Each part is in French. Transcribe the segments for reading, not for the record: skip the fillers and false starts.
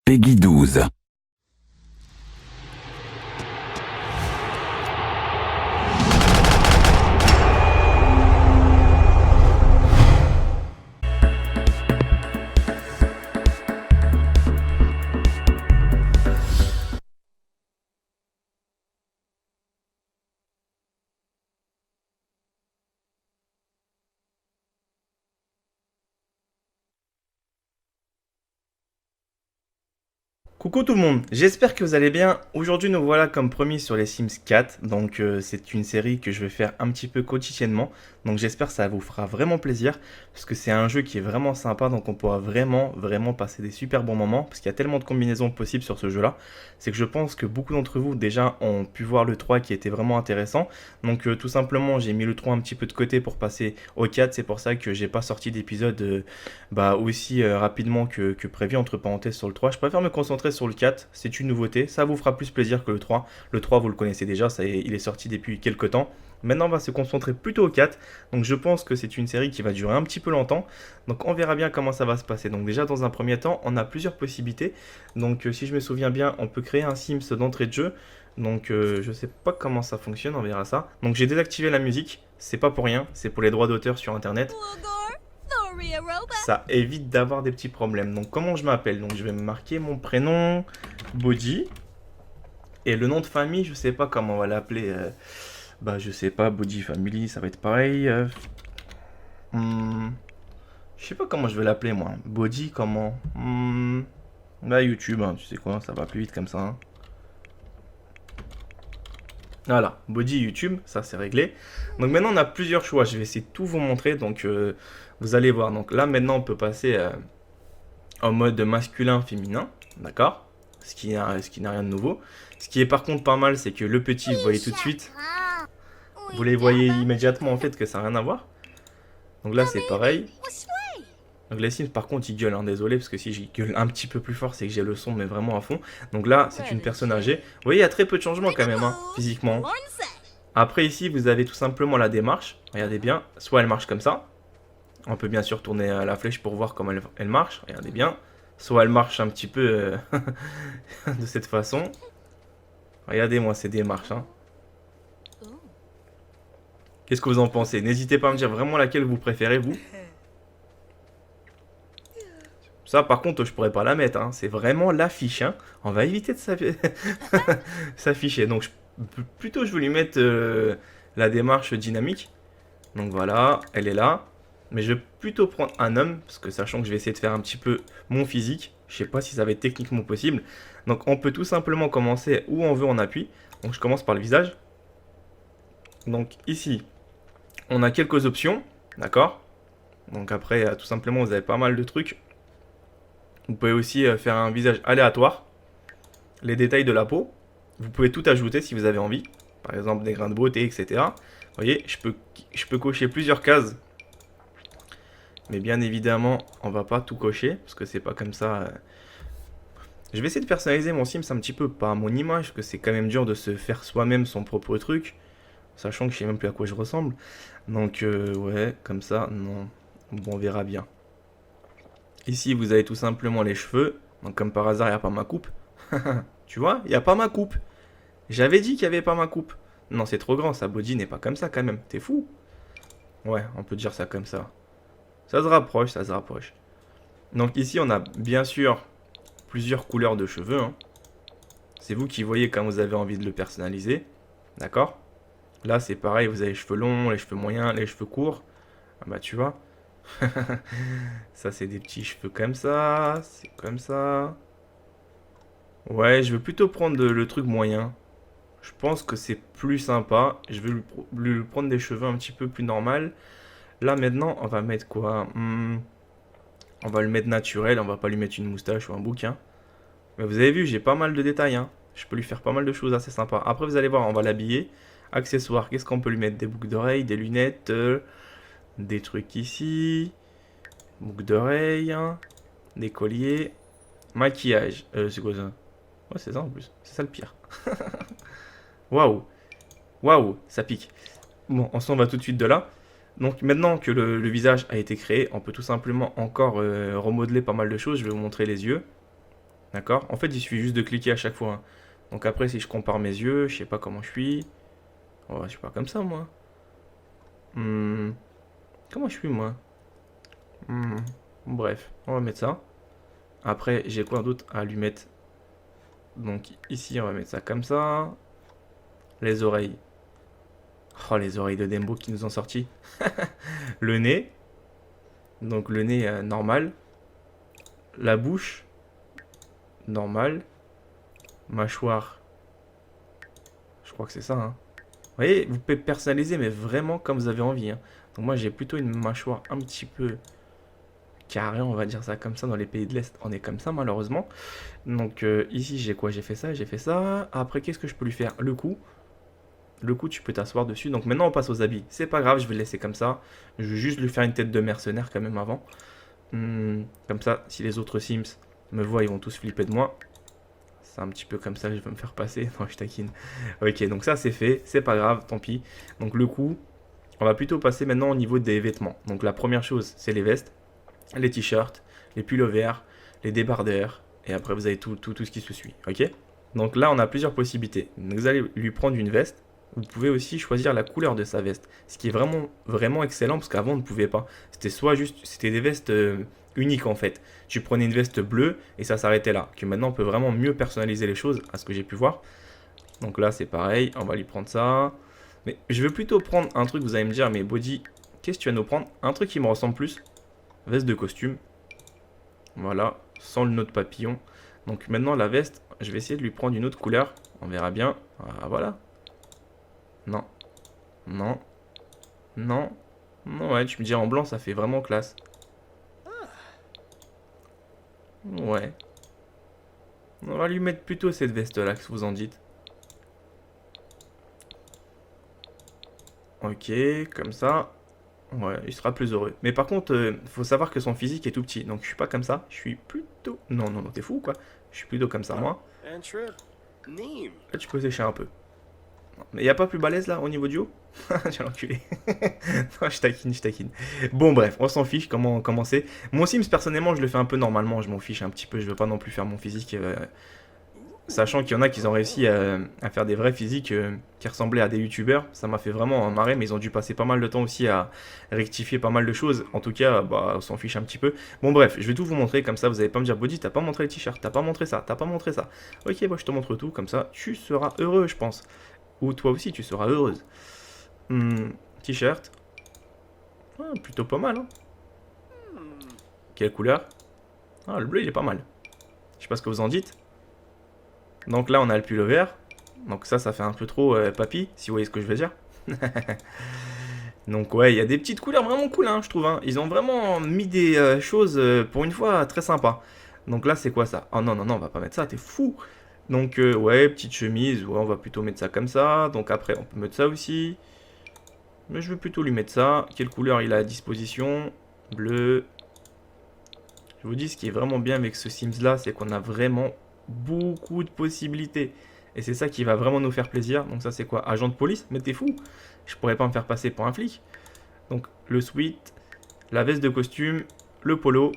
Peggy 12. Coucou tout le monde, j'espère que vous allez bien. Aujourd'hui nous voilà comme promis sur les Sims 4, donc c'est une série que je vais faire un petit peu quotidiennement, donc j'espère que ça vous fera vraiment plaisir, parce que c'est un jeu qui est vraiment sympa, donc on pourra vraiment passer des super bons moments, parce qu'il y a tellement de combinaisons possibles sur ce jeu-là, c'est que je pense que beaucoup d'entre vous déjà ont pu voir le 3 qui était vraiment intéressant, donc tout simplement j'ai mis le 3 un petit peu de côté pour passer au 4, c'est pour ça que j'ai pas sorti d'épisode aussi rapidement que prévu, entre parenthèses sur le 3. Je préfère me concentrer sur le 4, c'est une nouveauté, ça vous fera plus plaisir que le 3. Le 3 vous le connaissez déjà, il est sorti depuis quelques temps. Maintenant on va se concentrer plutôt au 4, donc je pense que c'est une série qui va durer un petit peu longtemps, donc on verra bien comment ça va se passer. Donc déjà dans un premier temps on a plusieurs possibilités, donc si je me souviens bien on peut créer un Sims d'entrée de jeu, donc je sais pas comment ça fonctionne, on verra ça. Donc j'ai désactivé la musique, c'est pas pour rien, c'est pour les droits d'auteur sur internet. Ça évite d'avoir des petits problèmes. Donc comment je m'appelle? Donc je vais me marquer mon prénom, Body. Et le nom de famille, je sais pas comment on va l'appeler. Je sais pas, Body Family, ça va être pareil. Hmm, je sais pas comment je vais l'appeler moi. Body, comment? YouTube, hein, tu sais quoi, ça va plus vite comme ça, hein. Voilà, Body YouTube, ça c'est réglé. Donc maintenant on a plusieurs choix. Je vais essayer de tout vous montrer. Donc vous allez voir. Donc là maintenant on peut passer en mode masculin, féminin, d'accord, ce qui n'a rien de nouveau. Ce qui est par contre pas mal, c'est que le petit, vous voyez tout de suite, vous les voyez immédiatement en fait que ça n'a rien à voir. Donc là c'est pareil. Donc les Sims par contre ils gueulent, hein, désolé, parce que si je gueule un petit peu plus fort c'est que j'ai le son mais vraiment à fond. Donc là c'est une personne âgée. Vous voyez il y a très peu de changements quand même, hein, physiquement. Après ici vous avez tout simplement la démarche, regardez bien, soit elle marche comme ça. On peut bien sûr tourner la flèche pour voir comment elle marche, regardez bien. Soit elle marche un petit peu de cette façon. Regardez-moi ces démarches, hein. Qu'est-ce que vous en pensez? N'hésitez pas à me dire vraiment laquelle vous préférez, vous. Ça, par contre, je pourrais pas la mettre, hein. C'est vraiment l'affiche, hein. On va éviter de s'afficher. Donc, plutôt, je vais lui mettre la démarche dynamique. Donc voilà, elle est là. Mais je vais plutôt prendre un homme, parce que sachant que je vais essayer de faire un petit peu mon physique, je sais pas si ça va être techniquement possible. Donc on peut tout simplement commencer où on veut en appui. Donc je commence par le visage. Donc ici, on a quelques options, d'accord. Donc après, tout simplement, vous avez pas mal de trucs. Vous pouvez aussi faire un visage aléatoire. Les détails de la peau, vous pouvez tout ajouter si vous avez envie. Par exemple, des grains de beauté, etc. Vous voyez, je peux cocher plusieurs cases. Mais bien évidemment, on va pas tout cocher, parce que c'est pas comme ça. Je vais essayer de personnaliser mon Sims un petit peu par mon image, parce que c'est quand même dur de se faire soi-même son propre truc, sachant que je sais même plus à quoi je ressemble. Donc ouais, comme ça, non. Bon, on verra bien. Ici, vous avez tout simplement les cheveux. Donc comme par hasard, il n'y a pas ma coupe. Tu vois, il n'y a pas ma coupe. J'avais dit qu'il n'y avait pas ma coupe. Non, c'est trop grand, sa body n'est pas comme ça quand même. T'es fou? Ouais, on peut dire ça comme ça. Ça se rapproche, ça se rapproche. Donc ici, on a bien sûr plusieurs couleurs de cheveux, hein. C'est vous qui voyez quand vous avez envie de le personnaliser. D'accord? Là, c'est pareil, vous avez les cheveux longs, les cheveux moyens, les cheveux courts. Ah bah, tu vois. Ça, c'est des petits cheveux comme ça. C'est comme ça. Ouais, je vais plutôt prendre le truc moyen. Je pense que c'est plus sympa. Je vais lui prendre des cheveux un petit peu plus normal. Là, maintenant, on va mettre quoi? On va le mettre naturel. On va pas lui mettre une moustache ou un bouquin. Mais vous avez vu, j'ai pas mal de détails, hein. Je peux lui faire pas mal de choses assez sympas. Après, vous allez voir, on va l'habiller. Accessoires, qu'est-ce qu'on peut lui mettre? Des boucles d'oreilles, des lunettes, des trucs ici. Boucles d'oreilles, hein, des colliers. Maquillage. C'est quoi ça? Ouais, c'est ça en plus. C'est ça le pire. Waouh. Waouh, ça pique. Bon, on s'en va tout de suite de là. Donc maintenant que le visage a été créé, on peut tout simplement encore remodeler pas mal de choses. Je vais vous montrer les yeux. D'accord? En fait, il suffit juste de cliquer à chaque fois, hein. Donc après, si je compare mes yeux, je sais pas comment je suis. Oh, je suis pas comme ça, moi. Hmm, comment je suis, moi? Hmm, bref, on va mettre ça. Après, j'ai quoi d'autre à lui mettre? Donc ici, on va mettre ça comme ça. Les oreilles. Oh, les oreilles de Dembo qui nous ont sorti. Le nez. Donc le nez normal. La bouche. Normal. Mâchoire. Je crois que c'est ça, hein. Vous voyez, vous pouvez personnaliser, mais vraiment comme vous avez envie, hein. Donc moi, j'ai plutôt une mâchoire un petit peu carrée, on va dire ça comme ça. Dans les pays de l'Est, on est comme ça, malheureusement. Donc ici, j'ai quoi? J'ai fait ça, j'ai fait ça. Après, qu'est-ce que je peux lui faire? Le cou. Le cou, tu peux t'asseoir dessus. Donc maintenant, on passe aux habits. C'est pas grave, je vais le laisser comme ça. Je vais juste lui faire une tête de mercenaire quand même avant. Comme ça, si les autres Sims me voient, ils vont tous flipper de moi. C'est un petit peu comme ça que je vais me faire passer. Non, je taquine. Ok, donc ça c'est fait. C'est pas grave, tant pis. Donc le cou, on va plutôt passer maintenant au niveau des vêtements. Donc la première chose, c'est les vestes, les t-shirts, les pullovers, les débardeurs. Et après, vous avez tout ce qui se suit. Ok? Donc là, on a plusieurs possibilités. Donc, vous allez lui prendre une veste. Vous pouvez aussi choisir la couleur de sa veste. Ce qui est vraiment excellent parce qu'avant, on ne pouvait pas. C'était soit juste, c'était des vestes uniques en fait. Tu prenais une veste bleue et ça s'arrêtait là. Que maintenant, on peut vraiment mieux personnaliser les choses à ce que j'ai pu voir. Donc là, c'est pareil. On va lui prendre ça. Mais je veux plutôt prendre un truc, vous allez me dire, mais Body, qu'est-ce que tu vas nous prendre? Un truc qui me ressemble plus. Veste de costume. Voilà, sans le nœud de papillon. Donc maintenant, la veste, je vais essayer de lui prendre une autre couleur. On verra bien. Ah, voilà. Non. Non. Non. Non, ouais, tu me dis en blanc, ça fait vraiment classe. Ouais. On va lui mettre plutôt cette veste-là, qu'est-ce que vous en dites? Ok, comme ça. Ouais, il sera plus heureux. Mais par contre, faut savoir que son physique est tout petit. Donc je suis pas comme ça. Je suis plutôt... Non, non, non, t'es fou ou quoi? Je suis plutôt comme ça, moi. Là, tu peux sécher un peu. Mais y a pas plus balèze là au niveau du haut? J'ai l'enculé. Non, je taquine, je taquine. Bon, bref, on s'en fiche comment c'est. Mon Sims, personnellement, je le fais un peu normalement. Je m'en fiche un petit peu. Je veux pas non plus faire mon physique. Sachant qu'il y en a qui ont réussi à faire des vrais physiques qui ressemblaient à des youtubeurs. Ça m'a fait vraiment marrer, mais ils ont dû passer pas mal de temps aussi à rectifier pas mal de choses. En tout cas, bah, on s'en fiche un petit peu. Bon, bref, je vais tout vous montrer. Comme ça, vous allez pas me dire, Body, t'as pas montré le t-shirt, t'as pas montré ça, t'as pas montré ça. Ok, bah, je te montre tout. Comme ça, tu seras heureux, je pense. Ou toi aussi, tu seras heureuse. T-shirt. Ah, plutôt pas mal, hein. Quelle couleur? Ah, le bleu, il est pas mal. Je sais pas ce que vous en dites. Donc là, on a le pullover. Donc ça fait un peu trop papy, si vous voyez ce que je veux dire. Donc ouais, il y a des petites couleurs vraiment cool, hein, je trouve, hein. Ils ont vraiment mis des choses, pour une fois, très sympas. Donc là, c'est quoi ça? Oh non, non, non, on va pas mettre ça, t'es fou. Donc ouais, petite chemise, ouais, on va plutôt mettre ça comme ça. Donc après, on peut mettre ça aussi. Mais je veux plutôt lui mettre ça. Quelle couleur il a à disposition? Bleu. Je vous dis, ce qui est vraiment bien avec ce Sims là, c'est qu'on a vraiment beaucoup de possibilités. Et c'est ça qui va vraiment nous faire plaisir. Donc ça c'est quoi? Agent de police? Mais t'es fou. Je pourrais pas me faire passer pour un flic. Donc le sweat, la veste de costume, le polo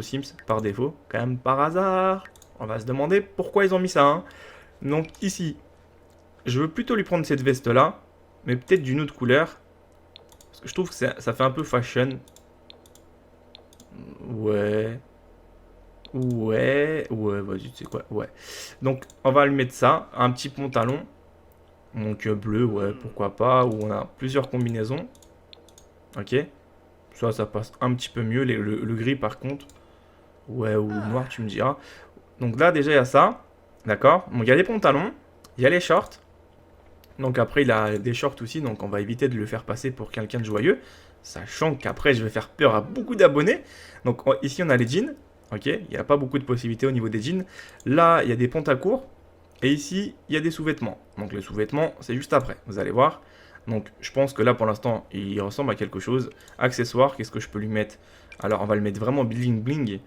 Sims par défaut. Quand même par hasard. On va se demander pourquoi ils ont mis ça, hein. Donc ici, je veux plutôt lui prendre cette veste là. Mais peut-être d'une autre couleur. Parce que je trouve que ça fait un peu fashion. Ouais. Ouais, vas-y, tu sais quoi, ouais. Donc, on va lui mettre ça, un petit pantalon. Donc, bleu, ouais, pourquoi pas. Où on a plusieurs combinaisons. Ok. Ça passe un petit peu mieux. Le gris, par contre. Ouais, ou le noir, tu me diras. Donc là, déjà, il y a ça. D'accord. Donc, il y a les pantalons. Il y a les shorts. Donc, après, il a des shorts aussi. Donc, on va éviter de le faire passer pour quelqu'un de joyeux. Sachant qu'après, je vais faire peur à beaucoup d'abonnés. Donc, ici, on a les jeans. Ok, il n'y a pas beaucoup de possibilités au niveau des jeans. Là, il y a des pantacourts. Et ici, il y a des sous-vêtements. Donc les sous-vêtements, c'est juste après, vous allez voir. Donc je pense que là, pour l'instant, il ressemble à quelque chose. Accessoires, qu'est-ce que je peux lui mettre? Alors, on va le mettre vraiment bling bling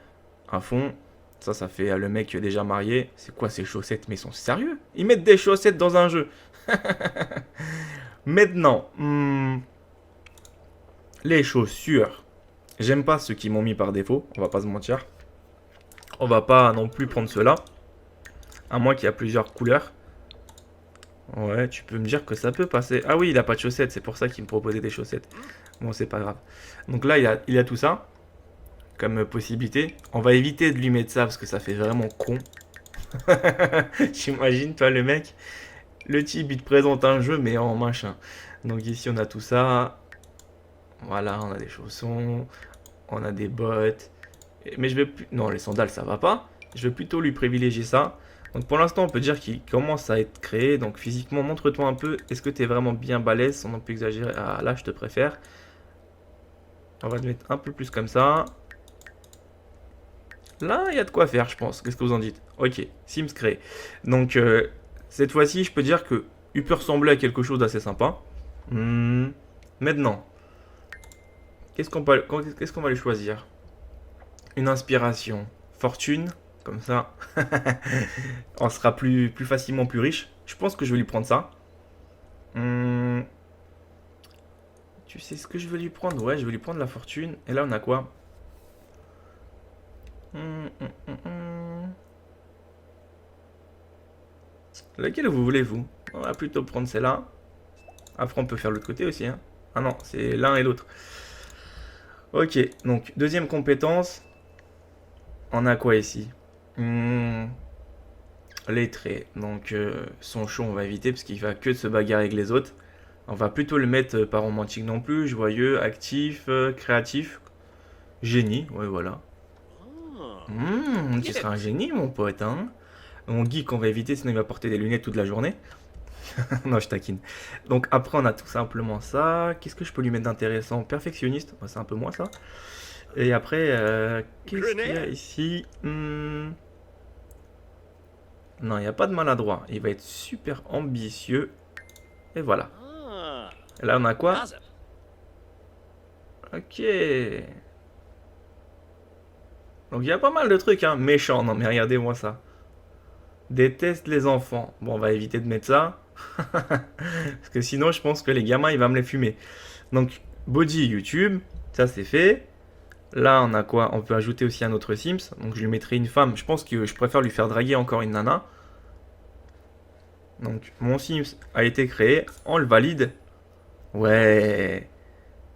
à fond. Ça fait le mec déjà marié. C'est quoi ces chaussettes? Mais ils sont sérieux? Ils mettent des chaussettes dans un jeu. Maintenant, les chaussures. J'aime pas ceux qui m'ont mis par défaut, on va pas se mentir. On va pas non plus prendre cela. À moins qu'il y a plusieurs couleurs. Ouais, tu peux me dire que ça peut passer. Ah oui, il a pas de chaussettes, c'est pour ça qu'il me proposait des chaussettes. Bon, c'est pas grave. Donc là, il a tout ça comme possibilité. On va éviter de lui mettre ça parce que ça fait vraiment con. J'imagine, toi, le mec, le type, il te présente un jeu, mais en machin. Donc ici, on a tout ça. Voilà, on a des chaussons, on a des bottes. Mais je vais plus... Non, les sandales, ça va pas. Je vais plutôt lui privilégier ça. Donc pour l'instant, on peut dire qu'il commence à être créé. Donc physiquement, montre-toi un peu. Est-ce que tu es vraiment bien balèze sans non plus exagérer? Ah, là, je te préfère. On va te mettre un peu plus comme ça. Là, il y a de quoi faire, je pense. Qu'est-ce que vous en dites? Ok, Sims créé. Donc cette fois-ci, je peux dire que il peut ressembler à quelque chose d'assez sympa. Maintenant, qu'est-ce qu'on va lui choisir? Une inspiration. Fortune, comme ça. On sera plus facilement plus riche. Je pense que je vais lui prendre ça. Tu sais ce que je vais lui prendre? Ouais, je vais lui prendre la fortune. Et là, on a quoi? Laquelle vous voulez, vous? On va plutôt prendre celle-là. Après, on peut faire l'autre côté aussi, hein. Ah non, c'est l'un et l'autre. Ok, donc deuxième compétence. On a quoi ici? Les traits. Donc son show, on va éviter parce qu'il va que se bagarrer avec les autres. On va plutôt le mettre pas romantique non plus. Joyeux, actif, créatif. Génie, ouais, voilà. Tu seras un génie, mon pote, hein. Mon geek, on va éviter, sinon il va porter des lunettes toute la journée. Non, je taquine. Donc après, on a tout simplement ça. Qu'est-ce que je peux lui mettre d'intéressant? Perfectionniste, ouais, c'est un peu moins ça. Et après, qu'est-ce qu'il y a ici? Non, il n'y a pas de maladroit. Il va être super ambitieux. Et voilà. Et là, on a quoi? Ok. Donc il y a pas mal de trucs, hein. Méchant, non mais regardez-moi ça. Déteste les enfants. Bon, on va éviter de mettre ça. Parce que sinon, je pense que les gamins, il va me les fumer. Donc, body YouTube, ça c'est fait. Là, on a quoi? On peut ajouter aussi un autre Sims. Donc, je lui mettrai une femme. Je pense que je préfère lui faire draguer encore une nana. Donc, mon Sims a été créé. On le valide. Ouais,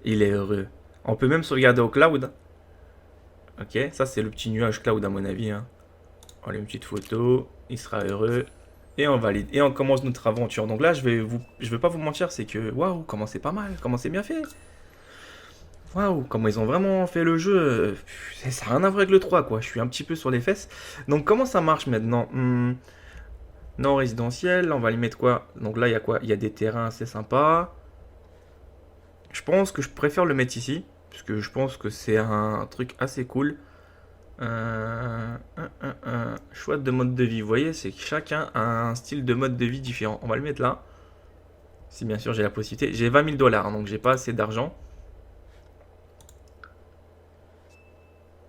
il est heureux. On peut même sauvegarder au cloud. Ok, ça c'est le petit nuage cloud à mon avis, hein. On a une petite photo. Il sera heureux. Et on valide. Et on commence notre aventure. Donc là, je vais pas vous mentir, c'est que waouh, comment c'est pas mal, comment c'est bien fait. Waouh, comment ils ont vraiment fait le jeu. Ça n'a rien à voir avec le 3, quoi. Je suis un petit peu sur les fesses. Donc comment ça marche maintenant? Non résidentiel, on va lui mettre quoi? Donc là, il y a quoi? Il y a des terrains assez sympas. Je pense que je préfère le mettre ici. Parce que je pense que c'est un truc assez cool. Choix de mode de vie. Vous voyez, c'est que chacun a un style de mode de vie différent. On va le mettre là. Si bien sûr j'ai la possibilité. J'ai 20 000 $, hein, donc j'ai pas assez d'argent.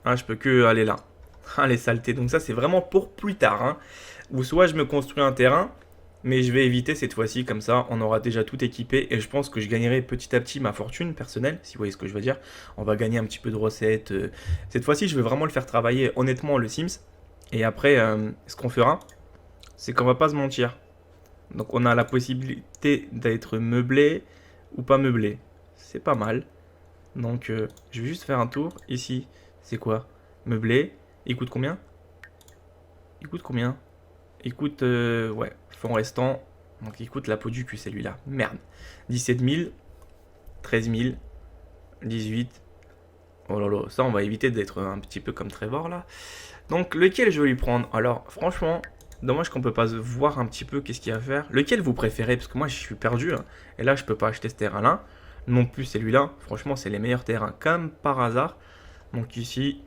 Ah, je peux que aller là. Ah, les saletés. Donc ça, c'est vraiment pour plus tard, hein. Ou soit je me construis un terrain, mais je vais éviter cette fois-ci. Comme ça, on aura déjà tout équipé. Et je pense que je gagnerai petit à petit ma fortune personnelle, si vous voyez ce que je veux dire. On va gagner un petit peu de recettes. Cette fois-ci, je vais vraiment le faire travailler honnêtement, le Sims. Et après, ce qu'on fera, c'est qu'on va pas se mentir. Donc on a la possibilité d'être meublé ou pas meublé. C'est pas mal. Donc je vais juste faire un tour. Ici, c'est quoi? Meublé. Il coûte combien? Il coûte combien? Il coûte, ouais, fonds restant. Donc il coûte la peau du cul celui-là. Merde. 17 000, 13 000, 18. Oh là là, ça on va éviter d'être un petit peu comme Trevor là. Donc lequel je vais lui prendre? Alors franchement, dommage qu'on peut pas voir un petit peu qu'est-ce qu'il y a à faire. Lequel vous préférez? Parce que moi je suis perdu, hein. Et là je peux pas acheter ce terrain là. Non plus celui-là. Franchement c'est les meilleurs terrains comme par hasard. Donc ici,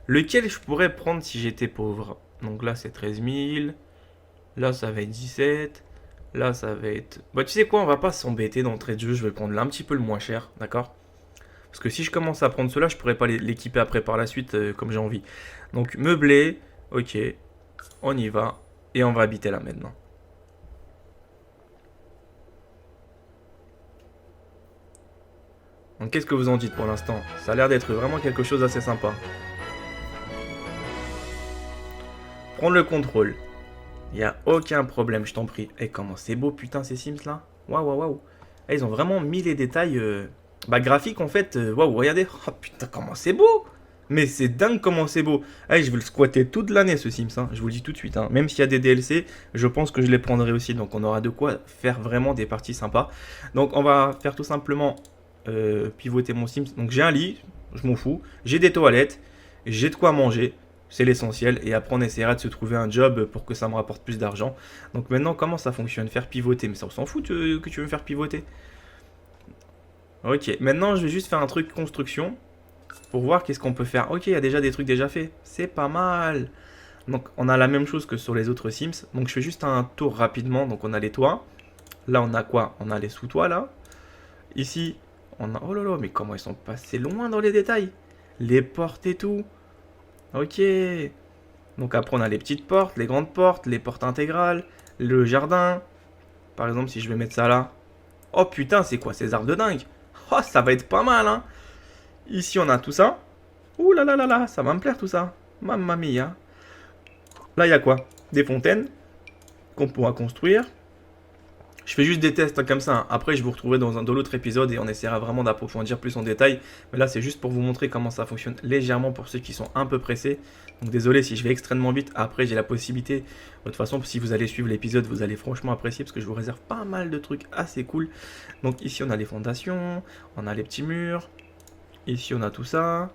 lequel je pourrais prendre si j'étais pauvre? Donc là c'est 13 000. Là ça va être 17. Là ça va être... Bah tu sais quoi, on va pas s'embêter d'entrée de jeu. Je vais prendre là un petit peu le moins cher, d'accord? Parce que si je commence à prendre cela, je pourrais pas l'équiper après par la suite comme j'ai envie. Donc meublé, ok, on y va. Et on va habiter là maintenant. Donc qu'est-ce que vous en dites pour l'instant? Ça a l'air d'être vraiment quelque chose d'assez sympa. prendre le contrôle. Il n'y a aucun problème, je t'en prie. Et comment c'est beau, putain, ces Sims là. Waouh, waouh, waouh. Ah, ils ont vraiment mis les détails graphiques en fait. Waouh, regardez. Oh putain, comment c'est beau. Mais c'est dingue comment c'est beau. Ah, je vais le squatter toute l'année ce Sims, hein. Je vous le dis tout de suite, hein. Même s'il y a des DLC, je pense que je les prendrai aussi. Donc on aura de quoi faire vraiment des parties sympas. Donc on va faire tout simplement pivoter mon Sims. Donc j'ai un lit, je m'en fous. J'ai des toilettes, j'ai de quoi manger. C'est l'essentiel. Et après, on essaiera de se trouver un job pour que ça me rapporte plus d'argent. Donc maintenant, comment ça fonctionne? Faire pivoter. Mais ça, on s'en fout que tu veux me faire pivoter. Ok, maintenant, je vais juste faire un truc construction. Pour voir qu'est-ce qu'on peut faire. Ok, il y a déjà des trucs déjà faits. C'est pas mal. Donc, on a la même chose que sur les autres Sims. Donc, je fais juste un tour rapidement. Donc, on a les toits. Là, on a quoi? On a les sous-toits, là. Ici, on a... Oh là là, mais comment ils sont passés loin dans les détails. Les portes et tout. Ok. Donc après on a les petites portes, les grandes portes, les portes intégrales, le jardin. Par exemple si je vais mettre ça là. Oh putain c'est quoi ces arbres de dingue. Oh ça va être pas mal hein. Ici on a tout ça. Ouh là là là là, ça va me plaire tout ça. Mamma mia. Là il y a quoi? Des fontaines qu'on pourra construire. Je fais juste des tests comme ça. Après, je vous retrouverai dans l'autre épisode et on essaiera vraiment d'approfondir plus en détail. Mais là, c'est juste pour vous montrer comment ça fonctionne légèrement pour ceux qui sont un peu pressés. Donc désolé si je vais extrêmement vite. Après, j'ai la possibilité. De toute façon, si vous allez suivre l'épisode, vous allez franchement apprécier parce que je vous réserve pas mal de trucs assez cool. Donc ici, on a les fondations. On a les petits murs. Ici, on a tout ça.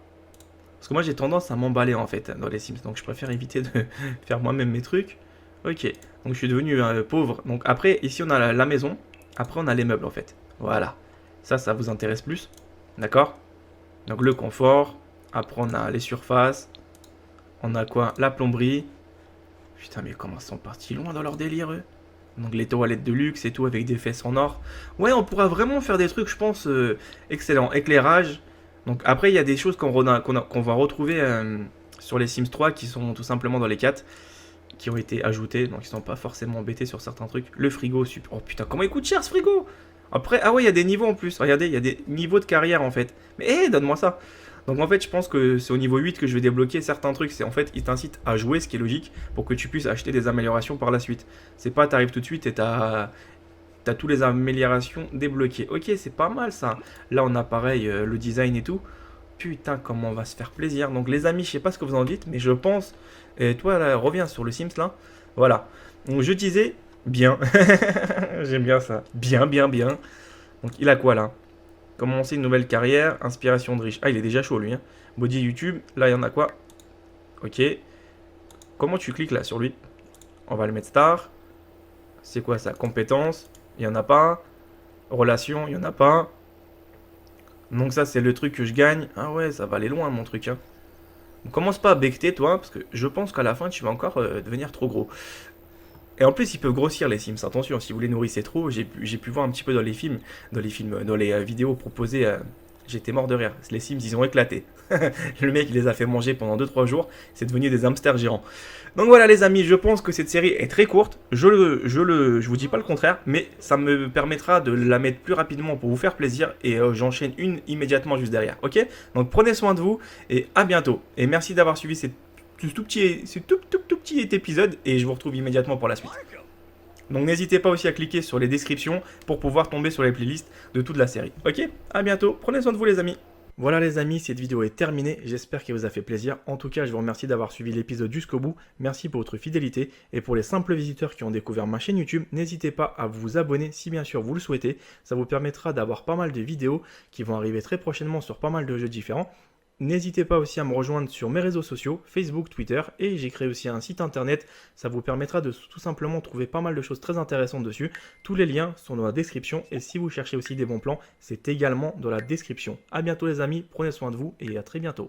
Parce que moi, j'ai tendance à m'emballer en fait dans les Sims. Donc je préfère éviter de faire moi-même mes trucs. Ok, donc je suis devenu pauvre. Donc après, ici on a la maison. Après on a les meubles en fait. Voilà. Ça vous intéresse plus. D'accord? Donc le confort. Après on a les surfaces. On a quoi? La plomberie. Putain mais comment ils sont partis loin dans leur délire eux. Donc les toilettes de luxe et tout avec des fesses en or. Ouais on pourra vraiment faire des trucs je pense excellents. Éclairage. Donc après il y a des choses qu'on va retrouver sur les Sims 3 qui sont tout simplement dans les 4. Qui ont été ajoutés, donc ils sont pas forcément embêtés sur certains trucs. Le frigo, super. Oh putain, comment il coûte cher ce frigo. Après, ah ouais, il y a des niveaux en plus. Regardez, il y a des niveaux de carrière en fait. Mais hé, donne-moi ça. Donc en fait, je pense que c'est au niveau 8 que je vais débloquer certains trucs. C'est en fait, ils t'incitent à jouer, ce qui est logique, pour que tu puisses acheter des améliorations par la suite. C'est pas, t'arrives tout de suite et t'as toutes les améliorations débloquées. Ok, c'est pas mal ça. Là, on a pareil le design et tout. Putain, comment on va se faire plaisir. Donc les amis, je sais pas ce que vous en dites, mais je pense... Et toi, là, reviens sur le Sims, là. Voilà. Donc je disais, bien. J'aime bien ça. Bien, bien, bien. Donc il a quoi, là? Commencer une nouvelle carrière, inspiration de riche. Ah, il est déjà chaud, lui. Hein. Body YouTube. Là, il y en a quoi? Ok. Comment tu cliques, là, sur lui? On va le mettre star. C'est quoi, ça? Compétences. Il y en a pas. Relation, il y en a pas. Donc ça, c'est le truc que je gagne. Ah ouais, ça va aller loin, mon truc, hein. Donc, commence pas à becter, toi, parce que je pense qu'à la fin, tu vas encore devenir trop gros. Et en plus, ils peuvent grossir les Sims. Attention, si vous les nourrissez trop, j'ai pu voir un petit peu dans les films, dans les vidéos proposées. J'étais mort de rire. Les Sims, ils ont éclaté. Le mec, il les a fait manger pendant 2-3 jours. C'est devenu des hamsters géants. Donc voilà, les amis, je pense que cette série est très courte. Je vous dis pas le contraire, mais ça me permettra de la mettre plus rapidement pour vous faire plaisir. Et j'enchaîne une immédiatement juste derrière. Ok? Donc prenez soin de vous et à bientôt. Et merci d'avoir suivi ce tout petit épisode. Et je vous retrouve immédiatement pour la suite. Donc n'hésitez pas aussi à cliquer sur les descriptions pour pouvoir tomber sur les playlists de toute la série. Ok? À bientôt, prenez soin de vous les amis. Voilà les amis, cette vidéo est terminée, j'espère qu'elle vous a fait plaisir. En tout cas, je vous remercie d'avoir suivi l'épisode jusqu'au bout. Merci pour votre fidélité. Et pour les simples visiteurs qui ont découvert ma chaîne YouTube, n'hésitez pas à vous abonner si bien sûr vous le souhaitez. Ça vous permettra d'avoir pas mal de vidéos qui vont arriver très prochainement sur pas mal de jeux différents. N'hésitez pas aussi à me rejoindre sur mes réseaux sociaux, Facebook, Twitter, et j'ai créé aussi un site internet. Ça vous permettra de tout simplement trouver pas mal de choses très intéressantes dessus. Tous les liens sont dans la description, et si vous cherchez aussi des bons plans, c'est également dans la description. A bientôt les amis, prenez soin de vous, et à très bientôt.